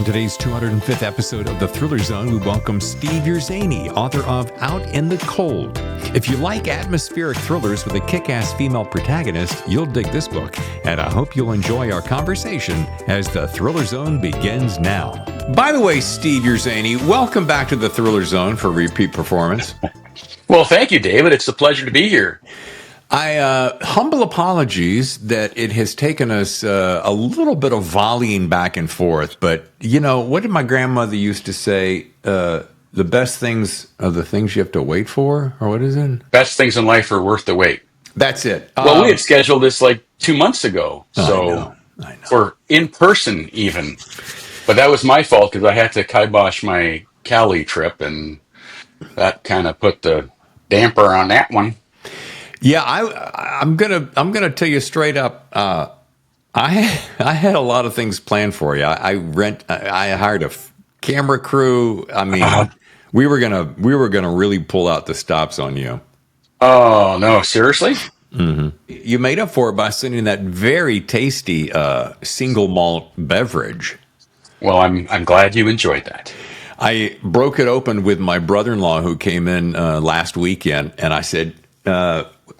On today's 205th episode of The Thriller Zone, we welcome Steve Urszenyi, author of Out in the Cold. If you like atmospheric thrillers with a kick-ass female protagonist, you'll dig this book, and I hope you'll enjoy our conversation as The Thriller Zone begins now. By the way, Steve Urszenyi, welcome back to The Thriller Zone for repeat performance. Well, thank you, David. It's a pleasure to be here. Humble apologies that it has taken us a little bit of volleying back and forth, but you know, what did my grandmother used to say? The best things are the things you have to wait for, or what is it? Best things in life are worth the wait. That's it. Well, we had scheduled this like 2 months ago, so I know. for in person even. But that was my fault because I had to kibosh my Cali trip, and that kind of put the damper on that one. Yeah, I'm gonna tell you straight up. I had a lot of things planned for you. I hired a camera crew. I mean, we were gonna really pull out the stops on you. Oh no, seriously? Mm-hmm. You made up for it by sending that very tasty single malt beverage. Well, I'm glad you enjoyed that. I broke it open with my brother-in-law who came in last weekend, and I said,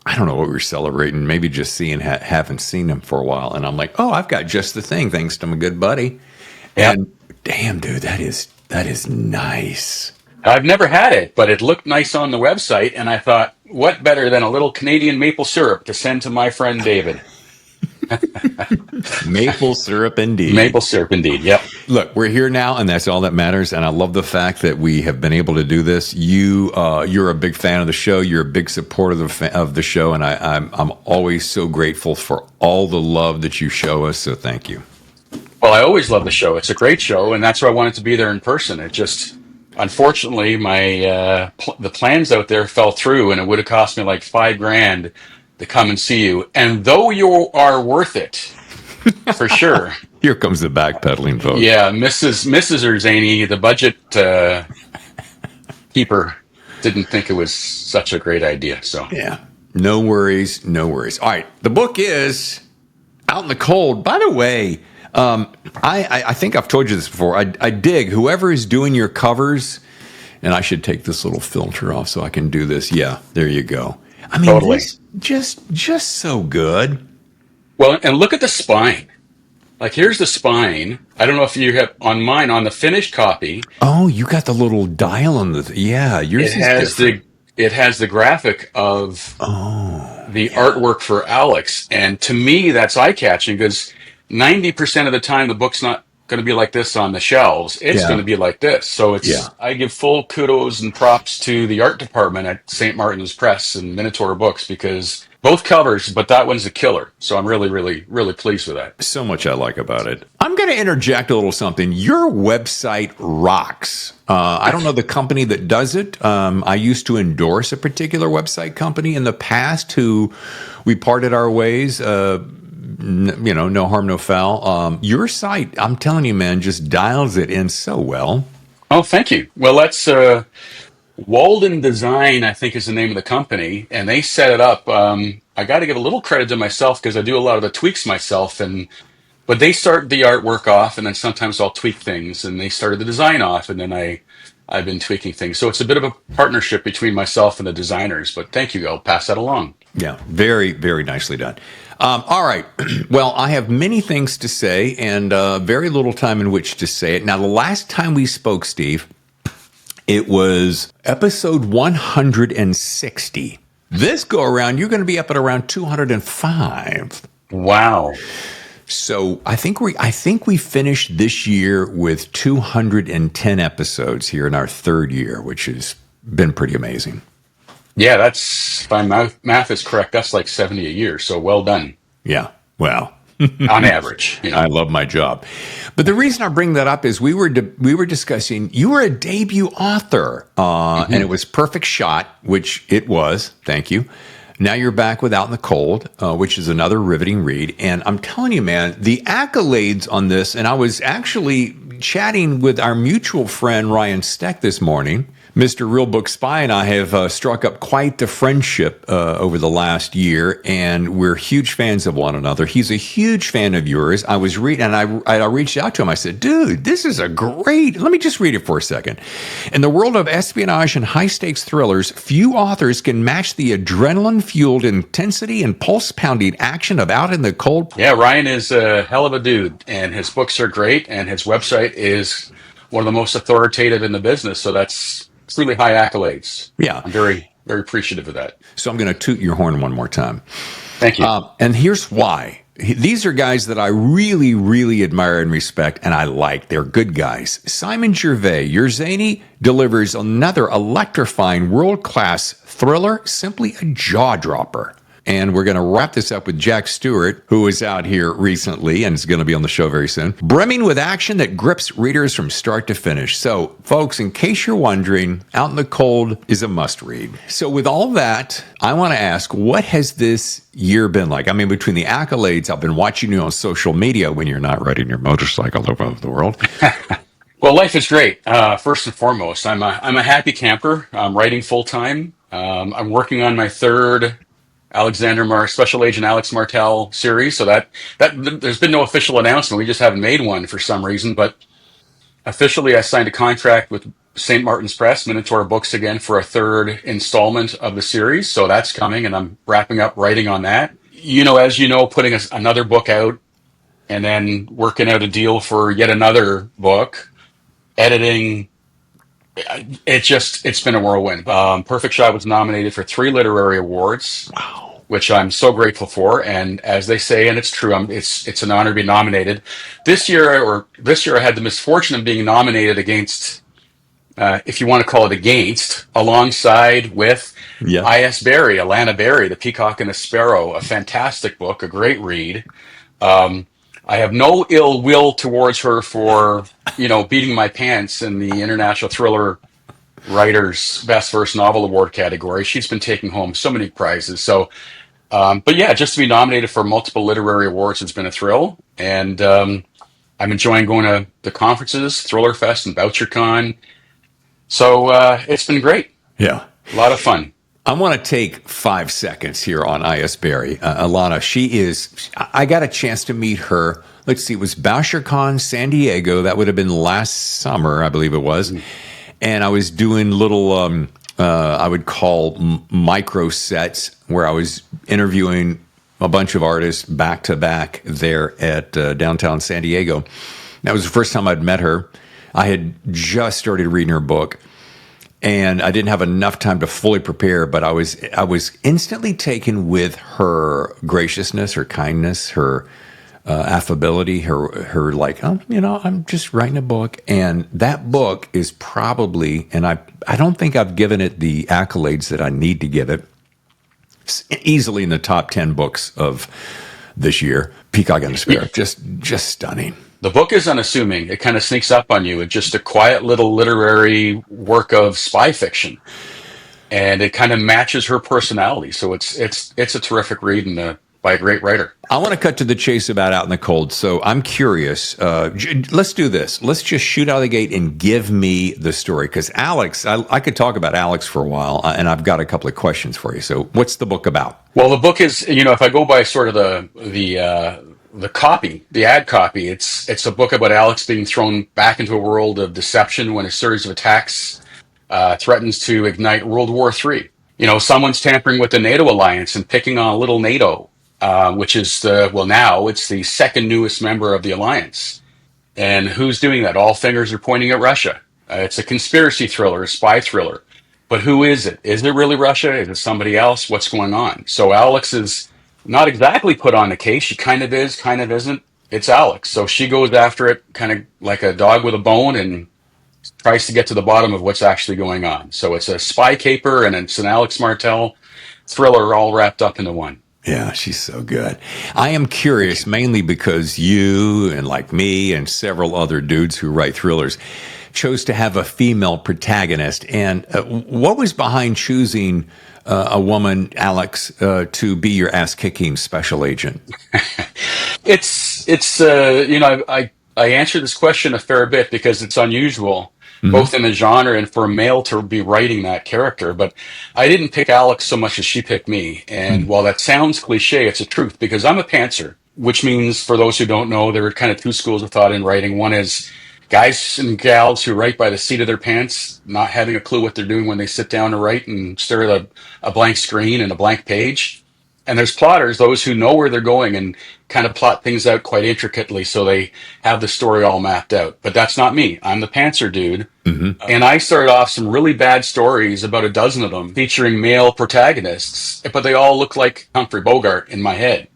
I don't know what we were celebrating, maybe just haven't seen him for a while. And I'm like, oh, I've got just the thing, thanks to my good buddy. Yep. And damn, dude, that is nice. I've never had it, but it looked nice on the website, and I thought, what better than a little Canadian maple syrup to send to my friend David? Maple syrup indeed. Maple syrup indeed, yep. Look, we're here now, and that's all that matters. And I love the fact that we have been able to do this. You're a big fan of the show. You're a big supporter of the show, and I'm always so grateful for all the love that you show us. So thank you. Well, I always love the show. It's a great show, and that's why I wanted to be there in person. It just, unfortunately, my the plans out there fell through, and it would have cost me like $5,000 to come and see you. And though you are worth it, for sure. Here comes the backpedaling, folks. Yeah, Mrs. Urszenyi, the budget keeper, didn't think it was such a great idea. So yeah, no worries. All right, the book is Out in the Cold. By the way, I think I've told you this before. I dig whoever is doing your covers, and I should take this little filter off so I can do this. Yeah, there you go. I mean, totally. Just so good. Well, and look at the spine. Like, here's the spine. I don't know if you have on mine, on the finished copy. Oh, you got the little dial on the... Yeah, yours it has the graphic of the artwork for Alex. And to me, that's eye-catching because 90% of the time, the book's not going to be like this on the shelves. It's going to be like this. So I give full kudos and props to the art department at St. Martin's Press and Minotaur Books because both covers, but that one's a killer. So I'm really, really, really pleased with that. So much I like about it. I'm going to interject a little something. Your website rocks. I don't know the company that does it. I used to endorse a particular website company in the past who we parted our ways. No harm, no foul. Your site, I'm telling you, man, just dials it in so well. Oh, thank you. Well, that's Walden Design, I think, is the name of the company, and they set it up. I got to give a little credit to myself because I do a lot of the tweaks myself, but they start the artwork off, and then sometimes I'll tweak things, and they started the design off, and then I've been tweaking things. So it's a bit of a partnership between myself and the designers. But thank you. I'll pass that along. Yeah, very, very nicely done. All right. Well, I have many things to say and very little time in which to say it. Now, the last time we spoke, Steve, it was episode 160. This go around, you're going to be up at around 205. Wow. So I think we finished this year with 210 episodes here in our third year, which has been pretty amazing. Yeah, that's, if my math is correct, that's like 70 a year. So well done. Yeah, well, on average. You know. I love my job. But the reason I bring that up is we were discussing, you were a debut author, and it was Perfect Shot, which it was. Thank you. Now you're back with Out in the Cold, which is another riveting read. And I'm telling you, man, the accolades on this, and I was actually chatting with our mutual friend Ryan Steck this morning, Mr. Real Book Spy and I have struck up quite the friendship over the last year, and we're huge fans of one another. He's a huge fan of yours. I was reading, and I reached out to him. I said, dude, this is a great, let me just read it for a second. In the world of espionage and high-stakes thrillers, few authors can match the adrenaline-fueled intensity and pulse-pounding action of Out in the Cold. Yeah, Ryan is a hell of a dude, and his books are great, and his website is one of the most authoritative in the business, so that's truly high accolades. Yeah. I'm very, very appreciative of that. So I'm going to toot your horn one more time. Thank you. And here's why. These are guys that I really, really admire and respect, and I like. They're good guys. Simon Gervais, Yerzaney, delivers another electrifying world-class thriller, simply a jaw-dropper. And we're going to wrap this up with Jack Stewart, who was out here recently and is going to be on the show very soon, brimming with action that grips readers from start to finish. So, folks, in case you're wondering, Out in the Cold is a must-read. So with all that, I want to ask, what has this year been like? I mean, between the accolades, I've been watching you on social media when you're not riding your motorcycle over the world. Well, life is great. First and foremost, I'm a happy camper. I'm writing full-time. I'm working on my third Special Agent Alex Martel series. So that there's been no official announcement. We just haven't made one for some reason. But officially, I signed a contract with St. Martin's Press, Minotaur Books again, for a third installment of the series. So that's coming, and I'm wrapping up writing on that. As you know, putting another book out and then working out a deal for yet another book, editing. It's been a whirlwind. Perfect Shot was nominated for 3 literary awards. Wow. Which I'm so grateful for. And as they say, and it's true, it's an honor to be nominated. This year I had the misfortune of being nominated against, if you want to call it against, alongside with I.S. Berry, Alana Berry, The Peacock and the Sparrow, a fantastic book, a great read. I have no ill will towards her for, beating my pants in the International Thriller Writers Best First Novel Award category. She's been taking home so many prizes. So, but yeah, just to be nominated for multiple literary awards has been a thrill. And I'm enjoying going to the conferences, Thriller Fest and BoucherCon. So it's been great. Yeah. A lot of fun. I want to take 5 seconds here on I.S. Berry. Alana, I got a chance to meet her. Let's see, it was BoucherCon San Diego. That would have been last summer, I believe it was. Mm-hmm. And I was doing little, I would call micro sets where I was interviewing a bunch of artists back to back there at downtown San Diego. That was the first time I'd met her. I had just started reading her book, and I didn't have enough time to fully prepare, but I was instantly taken with her graciousness, her kindness, her affability, her like, I'm just writing a book. And that book is probably, and I don't think I've given it the accolades that I need to give it, it's easily in the top 10 books of this year. Peacock and the Sparrow, just stunning. The book is unassuming. It kind of sneaks up on you. It's just a quiet little literary work of spy fiction. And it kind of matches her personality. So it's a terrific read and by a great writer. I want to cut to the chase about Out in the Cold. So I'm curious. Let's do this. Let's just shoot out of the gate and give me the story. Because Alex, I could talk about Alex for a while, and I've got a couple of questions for you. So what's the book about? Well, the book is, if I go by sort of the copy, the ad copy, it's a book about Alex being thrown back into a world of deception when a series of attacks threatens to ignite World War III. Someone's tampering with the NATO alliance and picking on little NATO. Which is now it's the second newest member of the alliance. And who's doing that? All fingers are pointing at Russia. It's a conspiracy thriller, a spy thriller. But who is it? Is it really Russia? Is it somebody else? What's going on? So Alex is not exactly put on the case. She kind of is, kind of isn't. It's Alex. So she goes after it kind of like a dog with a bone and tries to get to the bottom of what's actually going on. So it's a spy caper and it's an Alex Martel thriller all wrapped up into one. Yeah, she's so good. I am curious, mainly because you and like me and several other dudes who write thrillers chose to have a female protagonist. And what was behind choosing a woman, Alex, to be your ass-kicking special agent? I answer this question a fair bit because it's unusual. both in the genre and for a male to be writing that character. But I didn't pick Alex so much as she picked me. And while that sounds cliche, it's the truth, because I'm a pantser, which means, for those who don't know, there are kind of two schools of thought in writing. One is guys and gals who write by the seat of their pants, not having a clue what they're doing when they sit down to write and stare at a blank screen and a blank page. And there's plotters, those who know where they're going and kind of plot things out quite intricately so they have the story all mapped out. But that's not me. I'm the pantser dude. And I started off some really bad stories, about a dozen of them, featuring male protagonists, but they all looked like Humphrey Bogart in my head.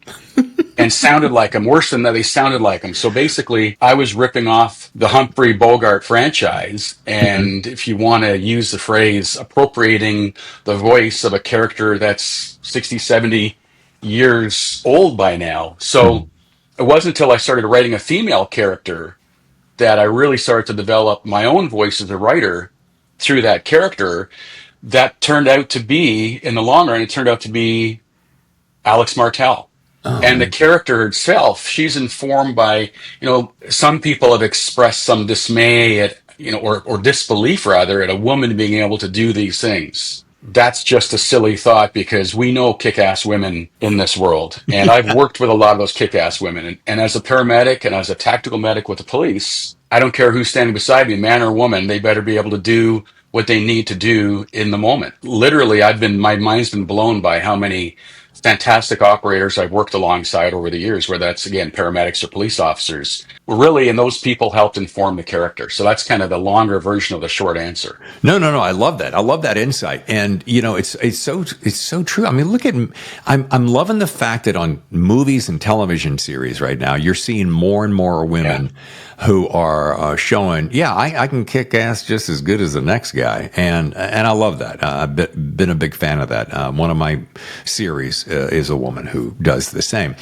And sounded like him. Worse than that, they sounded like him. So basically, I was ripping off the Humphrey Bogart franchise, and if you want to use the phrase, appropriating the voice of a character that's 60, 70 years old by now. So it wasn't until I started writing a female character that I really started to develop my own voice as a writer through that character. That turned out to be, in the long run, it turned out to be Alex Martel. And the character itself, she's informed by, some people have expressed some dismay at, or disbelief rather, at a woman being able to do these things. That's just a silly thought, because we know kick-ass women in this world. And I've worked with a lot of those kick-ass women. And as a paramedic and as a tactical medic with the police, I don't care who's standing beside me, man or woman, they better be able to do what they need to do in the moment. Literally, my mind's been blown by how many fantastic operators I've worked alongside over the years, where that's, again, paramedics or police officers. Really, and those people helped inform the character. So that's kind of the longer version of the short answer. No. I love that. I love that insight. And, it's so true. I mean, I'm loving the fact that on movies and television series right now, you're seeing more and more women who are showing, I can kick ass just as good as the next guy. And I love that. I've been a big fan of that. One of my series is a woman who does the same.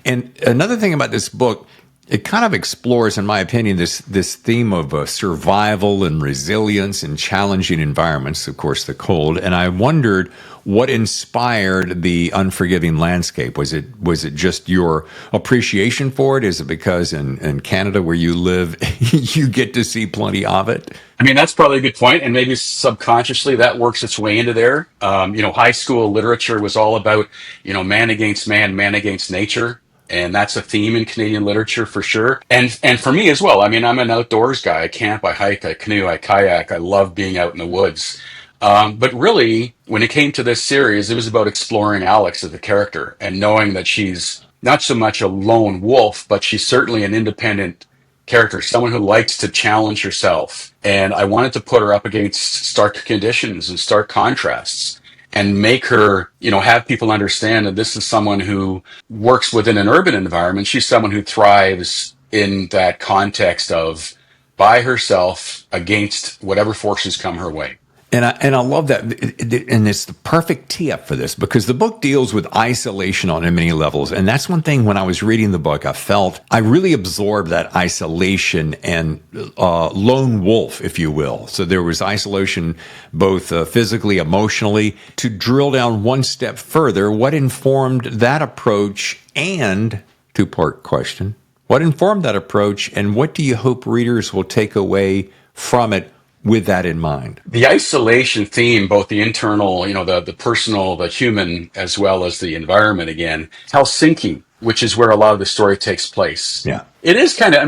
And another thing about this book, it kind of explores, in my opinion, this theme of survival and resilience in challenging environments, of course, the cold. And I wondered what inspired the unforgiving landscape. Was it just your appreciation for it? Is it because in Canada where you live, you get to see plenty of it? I mean, that's probably a good point, and maybe subconsciously that works its way into there. High school literature was all about, man against man, man against nature. And that's a theme in Canadian literature for sure. And for me as well. I mean, I'm an outdoors guy. I camp, I hike, I canoe, I kayak. I love being out in the woods. But really, when it came to this series, it was about exploring Alex as a character and knowing that she's not so much a lone wolf, but she's certainly an independent character, someone who likes to challenge herself. And I wanted to put her up against stark conditions and stark contrasts, and make her, have people understand that this is someone who works within an urban environment. She's someone who thrives in that context of by herself against whatever forces come her way. And I love that. And it's the perfect tee up for this, because the book deals with isolation on many levels. And that's one thing when I was reading the book, I felt I really absorbed that isolation and lone wolf, if you will. So there was isolation both physically, emotionally. To drill down one step further, what informed that approach? And two-part question. What informed that approach, and what do you hope readers will take away from it with that in mind? The isolation theme, both the internal, the personal, the human, as well as the environment again. Helsinki, which is where a lot of the story takes place. Yeah. It is kind of,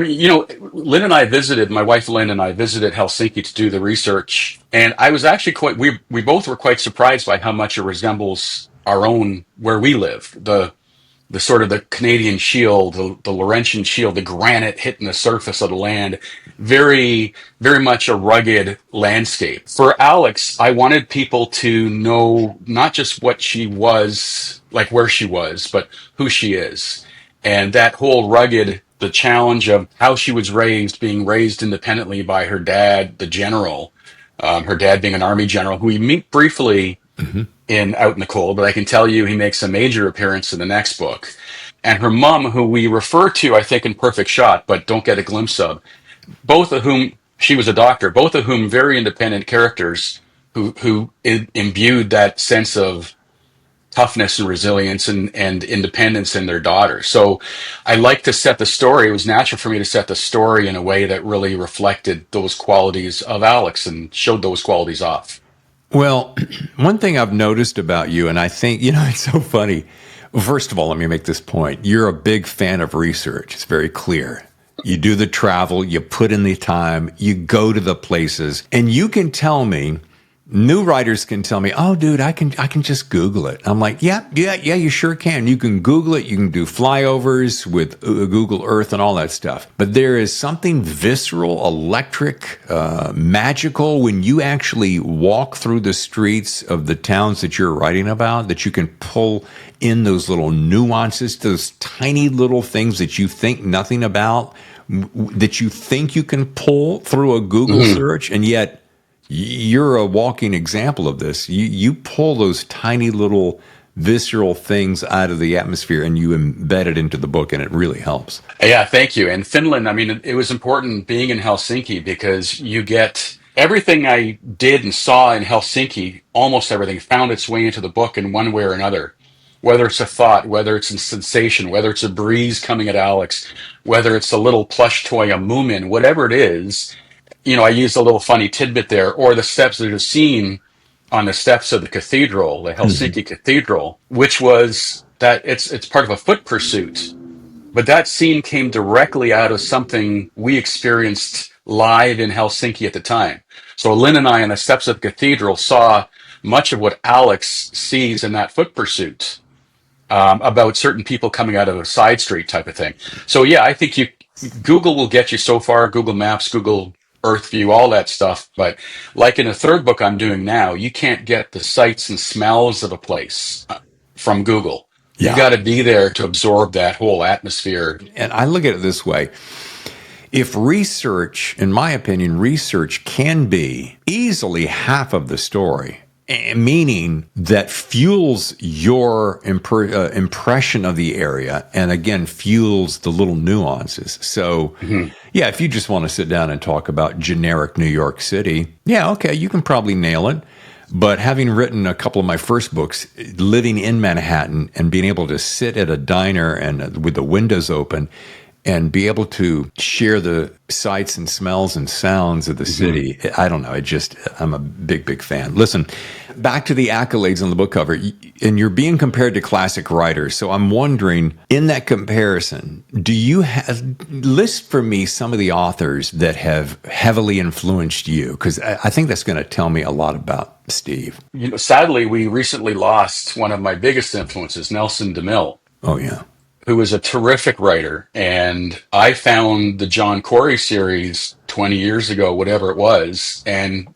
Lynn and I my wife Lynn and I visited Helsinki to do the research. And I was actually we both were quite surprised by how much it resembles our own, where we live. The sort of the Canadian Shield, the Laurentian Shield, the granite hitting the surface of the land, very, very much a rugged landscape. For Alex, I wanted people to know not just what she was, like where she was, but who she is. And that whole rugged, the challenge of how she was raised, being raised independently by her dad, the general, her dad being an army general, who we meet briefly out in the cold, but I can tell you he makes a major appearance in the next book. And her mom, who we refer to, I think, in Perfect Shot, but don't get a glimpse of, both of whom, she was a doctor, both of whom very independent characters who imbued that sense of toughness and resilience and independence in their daughter. So I like to set the story. It was natural for me to set the story in a way that really reflected those qualities of Alex and showed those qualities off. Well, one thing I've noticed about you, and I think, it's so funny. Well, first of all, let me make this point. You're a big fan of research. It's very clear. You do the travel, you put in the time, you go to the places, and you can tell me, new writers can tell me, oh, dude, I can just Google it. I'm like, yeah, you sure can. You can Google it. You can do flyovers with Google Earth and all that stuff. But there is something visceral, electric, magical when you actually walk through the streets of the towns that you're writing about, that you can pull in those little nuances, those tiny little things that you think nothing about, that you think you can pull through a Google search, and yet you're a walking example of this. You pull those tiny little visceral things out of the atmosphere and you embed it into the book, and it really helps. Yeah, thank you. And Finland, I mean, it was important being in Helsinki because you get everything I did and saw in Helsinki, almost everything found its way into the book in one way or another. Whether it's a thought, whether it's a sensation, whether it's a breeze coming at Alex, whether it's a little plush toy, a Moomin, whatever it is, I used a little funny tidbit there, or the steps that are seen on the steps of the cathedral, the Helsinki Cathedral, which was that it's part of a foot pursuit. But that scene came directly out of something we experienced live in Helsinki at the time. So Lynn and I on the steps of the cathedral saw much of what Alex sees in that foot pursuit, about certain people coming out of a side street type of thing. So yeah, I think Google will get you so far, Google Maps, Google Earth View, all that stuff. But like in the third book I'm doing now, you can't get the sights and smells of a place from Google. You got to be there to absorb that whole atmosphere. And I look at it this way. If research, in my opinion, research can be easily half of the story, meaning that fuels your impression of the area and, again, fuels the little nuances. So, yeah, if you just want to sit down and talk about generic New York City, yeah, okay, you can probably nail it. But having written a couple of my first books, living in Manhattan and being able to sit at a diner and with the windows open and be able to share the sights and smells and sounds of the city, I don't know. I'm a big, big fan. Listen, back to the accolades on the book cover, and you're being compared to classic writers. So I'm wondering, in that comparison, do you list for me some of the authors that have heavily influenced you? Because I think that's going to tell me a lot about Steve. Sadly, we recently lost one of my biggest influences, Nelson DeMille. Oh, yeah. Who was a terrific writer. And I found the John Corey series 20 years ago, whatever it was, and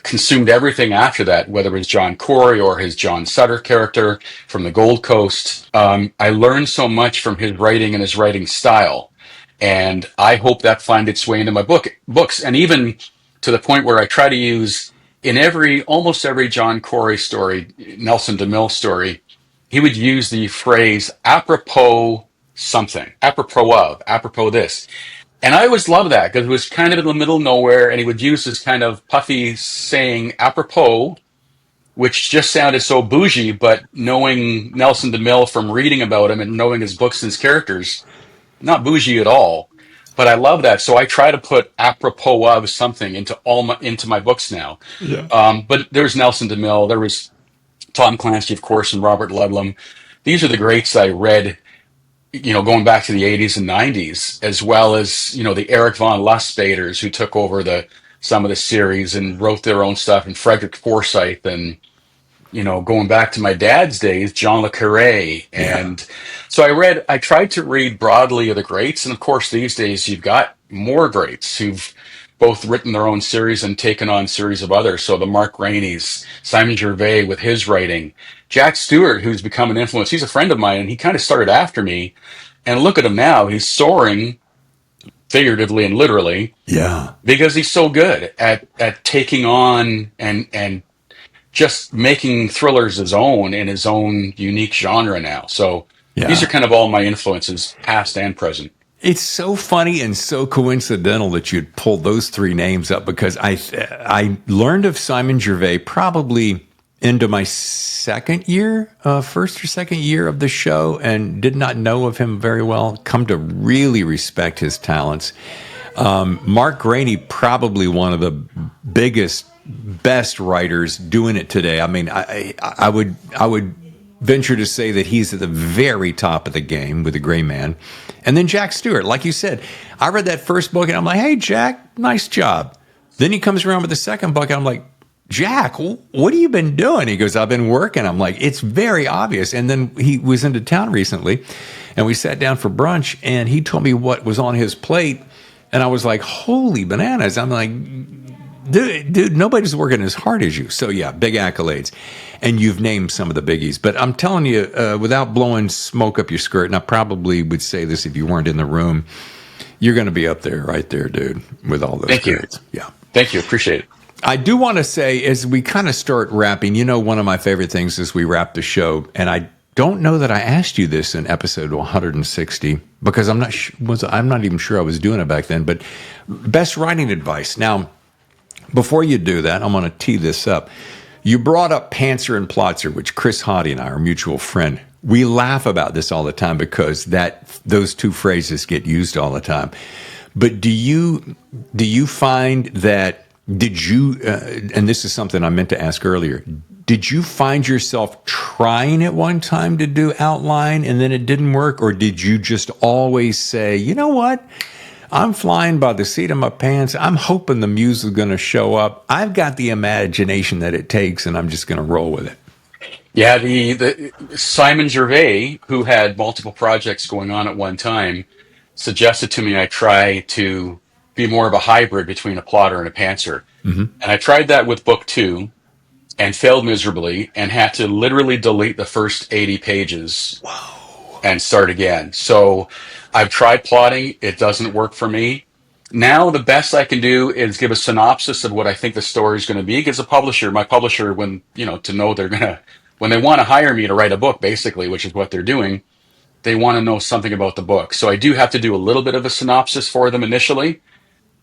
consumed everything after that, whether it was John Corey or his John Sutter character from the Gold Coast. I learned so much from his writing and his writing style. And I hope that finds its way into my books. And even to the point where I try to use in almost every John Corey story, Nelson DeMille story, he would use the phrase apropos something, apropos this. And I always loved that because it was kind of in the middle of nowhere, and he would use this kind of puffy saying apropos, which just sounded so bougie, but knowing Nelson DeMille from reading about him and knowing his books and his characters, not bougie at all. But I love that. So I try to put apropos of something into my books now. Yeah. But there's Nelson DeMille, there was Tom Clancy, of course, and Robert Ludlum. These are the greats I read, going back to the 80s and 90s, as well as, the Eric von Lustbaders who took over some of the series and wrote their own stuff, and Frederick Forsyth, and, going back to my dad's days, John le Carré. And so I tried to read broadly of the greats. And of course, these days you've got more greats who've both written their own series and taken on series of others. So the Mark Rainey's, Simon Gervais with his writing, Jack Stewart, who's become an influence. He's a friend of mine, and he kind of started after me. And look at him now. He's soaring, figuratively and literally. Yeah. Because he's so good at taking on and just making thrillers his own in his own unique genre now. So these are kind of all my influences, past and present. It's so funny and so coincidental that you'd pull those three names up, because I learned of Simon Gervais probably into my first or second year of the show, and did not know of him very well. Come to really respect his talents. Mark Graney, probably one of the biggest, best writers doing it today. I mean, I would venture to say that he's at the very top of the game with The Gray Man. And then Jack Stewart, like you said, I read that first book and I'm like, hey, Jack, nice job. Then he comes around with the second book and I'm like, Jack, what have you been doing? He goes, I've been working. I'm like, it's very obvious. And then he was into town recently and we sat down for brunch and he told me what was on his plate. And I was like, holy bananas. I'm like, dude, nobody's working as hard as you. So yeah, big accolades. And you've named some of the biggies. But I'm telling you, without blowing smoke up your skirt, and I probably would say this if you weren't in the room, you're going to be up there, right there, dude, with all those Thank grades. you. Yeah. Thank you. Appreciate it. I do want to say, as we kind of start wrapping, one of my favorite things is we wrap the show, and I don't know that I asked you this in episode 160 because I'm not even sure I was doing it back then, but best writing advice. Now, before you do that, I'm going to tee this up. You brought up Pantser and Plotzer, which Chris Hoddy and I are a mutual friend. We laugh about this all the time because those two phrases get used all the time. But do you find that, and this is something I meant to ask earlier, did you find yourself trying at one time to do outline and then it didn't work? Or did you just always say, you know what? I'm flying by the seat of my pants. I'm hoping the muse is going to show up. I've got the imagination that it takes, and I'm just going to roll with it. Yeah, the Simon Gervais, who had multiple projects going on at one time, suggested to me I try to be more of a hybrid between a plotter and a pantser. Mm-hmm. And I tried that with book 2 and failed miserably and had to literally delete the first 80 pages. Wow. And start again. So I've tried plotting. It doesn't work for me. Now the best I can do is give a synopsis of what I think the story is going to be. Because my publisher, when they want to hire me to write a book, basically, which is what they're doing, they want to know something about the book. So I do have to do a little bit of a synopsis for them initially,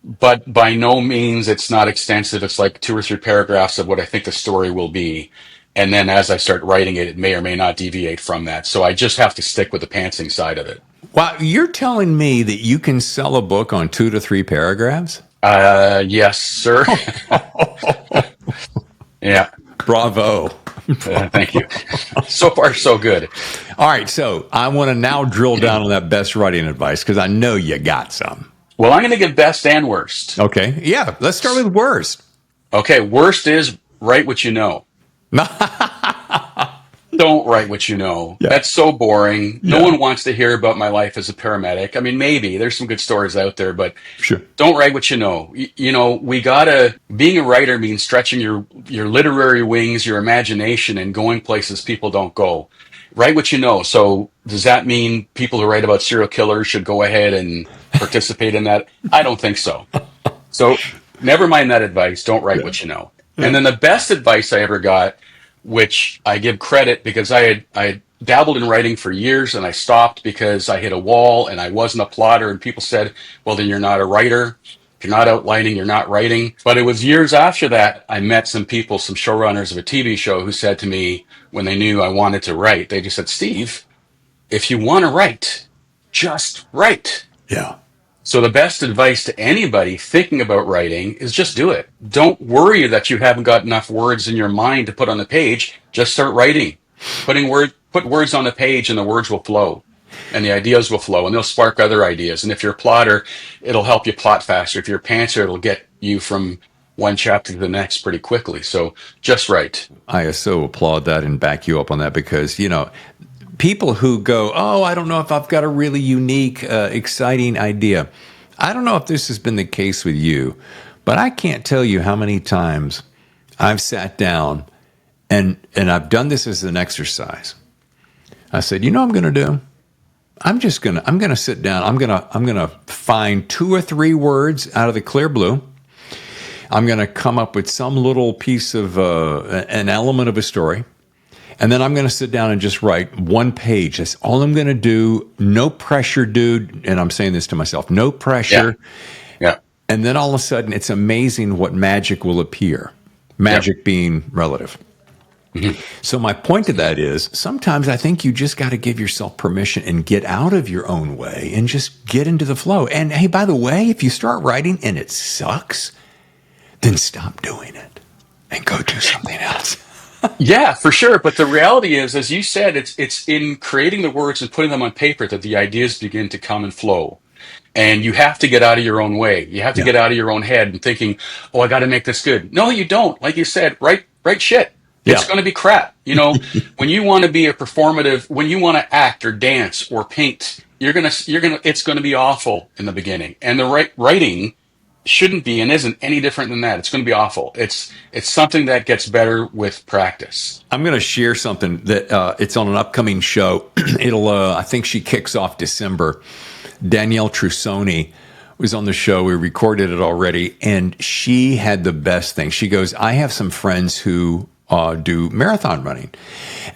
but by no means it's not extensive. It's like 2 or 3 paragraphs of what I think the story will be. And then as I start writing it, it may or may not deviate from that. So I just have to stick with the pantsing side of it. Wow, you're telling me that you can sell a book on 2 to 3 paragraphs? Yes, sir. Yeah. Bravo. Thank you. So far, so good. All right, so I want to now drill down on that best writing advice because I know you got some. Well, I'm going to give best and worst. Okay, yeah, let's start with worst. Okay, worst is write what you know. Don't write what you know. Yeah. That's so boring. Yeah. No one wants to hear about my life as a paramedic. I mean, maybe there's some good stories out there, but sure. Don't write what you know. Being a writer means stretching your literary wings, your imagination, and going places people don't go. Write what you know. So does that mean people who write about serial killers should go ahead and participate in that? I don't think so. So never mind that advice. Don't write what you know. And then the best advice I ever got, which I give credit because I dabbled in writing for years and I stopped because I hit a wall and I wasn't a plotter and people said, well, then you're not a writer. If you're not outlining, you're not writing. But it was years after that I met some people, some showrunners of a TV show who said to me when they knew I wanted to write, they just said, Steve, if you want to write, just write. Yeah. So the best advice to anybody thinking about writing is just do it. Don't worry that you haven't got enough words in your mind to put on the page. Just start writing. Put words on the page and the words will flow. And the ideas will flow and they'll spark other ideas. And if you're a plotter, it'll help you plot faster. If you're a pantser, it'll get you from one chapter to the next pretty quickly. So just write. I so applaud that and back you up on that because, people who go, oh, I don't know if I've got a really unique, exciting idea. I don't know if this has been the case with you, but I can't tell you how many times I've sat down and I've done this as an exercise. I said, you know what I'm going to do? I'm going to sit down. I'm going to find 2 or 3 words out of the clear blue. I'm going to come up with some little piece of an element of a story. And then I'm going to sit down and just write 1 page. That's all I'm going to do. No pressure, dude. And I'm saying this to myself. No pressure. Yeah. And then all of a sudden, it's amazing what magic will appear. Magic being relative. So my point to that is sometimes I think you just got to give yourself permission and get out of your own way and just get into the flow. And hey, by the way, if you start writing and it sucks, then stop doing it and go do something else. Yeah, for sure. But the reality is, as you said, it's in creating the words and putting them on paper that the ideas begin to come and flow. And you have to get out of your own way. You have to Yeah. get out of your own head and thinking, "Oh, I got to make this good." No, you don't. Like you said, write shit. It's Yeah. going to be crap. When you want to be a performative, when you want to act or dance or paint, it's going to be awful in the beginning. And the writing shouldn't be and isn't any different than that. It's going to be awful. It's something that gets better with practice. I'm going to share something that it's on an upcoming show. I think she kicks off December. Danielle Trussoni was on the show. We recorded it already, and she had the best thing. She goes, I have some friends who do marathon running.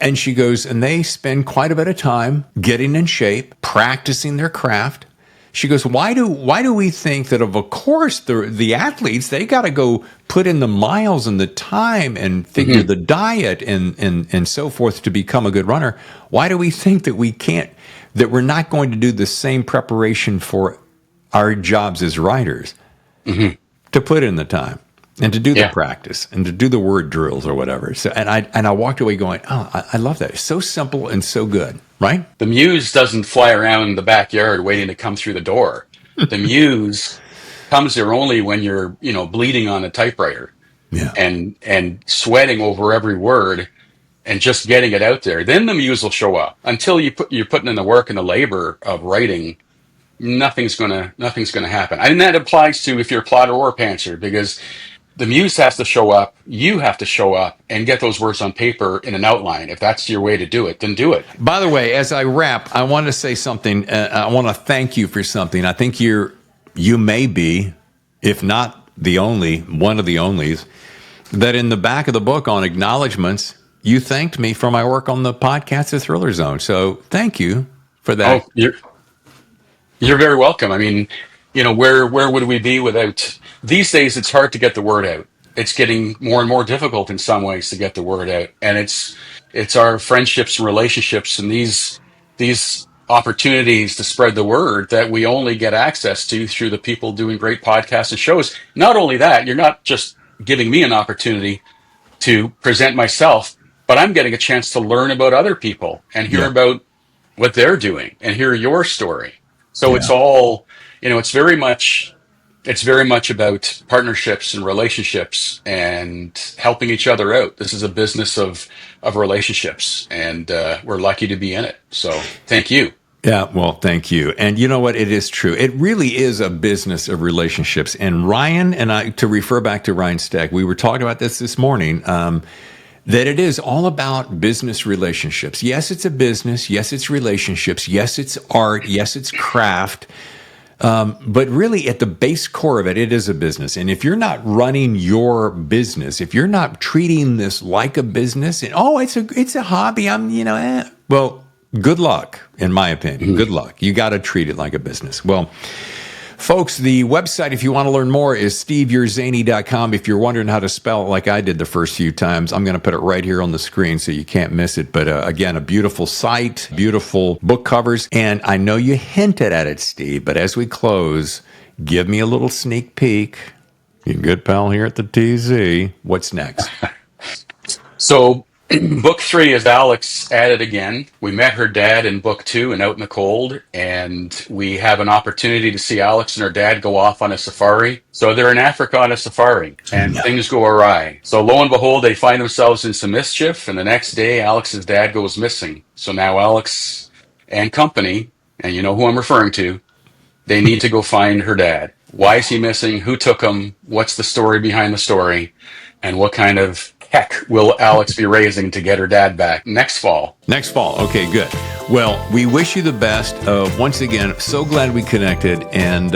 And she goes, and they spend quite a bit of time getting in shape, practicing their craft. She goes, why do we think that of course the athletes, they got to go put in the miles and the time and figure the diet and so forth to become a good runner? Why do we think that we're not going to do the same preparation for our jobs as writers to put in the time and to do the practice and to do the word drills or whatever? So, and I walked away going, oh, I love that. It's so simple and so good, right? The muse doesn't fly around the backyard waiting to come through the door. The muse comes there only when you're, bleeding on a typewriter and sweating over every word and just getting it out there. Then the muse will show up. Until you're putting in the work and the labor of writing, nothing's gonna happen. And that applies to if you're a plotter or a pantser, because the muse has to show up, you have to show up and get those words on paper in an outline. If that's your way to do it, then do it. By the way, as I wrap, I want to say something. I want to thank you for something. I think you may be, if not the only, one of the onlys, that in the back of the book on acknowledgments, you thanked me for my work on the podcast, The Thriller Zone. So thank you for that. Oh, you're very welcome. I mean, where would we be without... These days, it's hard to get the word out. It's getting more and more difficult in some ways to get the word out. And it's our friendships and relationships and these opportunities to spread the word that we only get access to through the people doing great podcasts and shows. Not only that, you're not just giving me an opportunity to present myself, but I'm getting a chance to learn about other people and hear about what they're doing and hear your story. So it's all, it's very much about partnerships and relationships and helping each other out. This is a business of relationships, and we're lucky to be in it. So thank you. Yeah, well, thank you. And you know what? It is true. It really is a business of relationships. And Ryan and I, to refer back to Ryan Steck, we were talking about this morning, that it is all about business relationships. Yes, it's a business. Yes, it's relationships. Yes, it's art. Yes, it's craft. But really at the base core of it, it is a business. And if you're not running your business, if you're not treating this like a business and, it's a hobby, well, good luck, in my opinion. Good luck. You got to treat it like a business. Well, folks, the website, if you want to learn more, is steveurszeney.com. If you're wondering how to spell it like I did the first few times, I'm going to put it right here on the screen so you can't miss it. But again, a beautiful site, beautiful book covers. And I know you hinted at it, Steve, but as we close, give me a little sneak peek. Your good pal here at the TZ. What's next? So book 3 is Alex at it again. We met her dad in book 2 and Out in the Cold, and we have an opportunity to see Alex and her dad go off on a safari. So they're in Africa on a safari, and things go awry. So lo and behold, they find themselves in some mischief, and the next day, Alex's dad goes missing. So now Alex and company, and you know who I'm referring to, they need to go find her dad. Why is he missing? Who took him? What's the story behind the story? And what kind of heck will Alex be raising to get her dad back next fall? Next fall. Okay, good. Well, we wish you the best. Once again, so glad we connected. And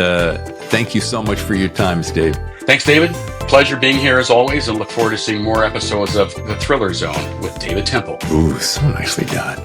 thank you so much for your time, Steve. Thanks, David. Pleasure being here as always, and look forward to seeing more episodes of The Thriller Zone with David Temple. Ooh, so nicely done.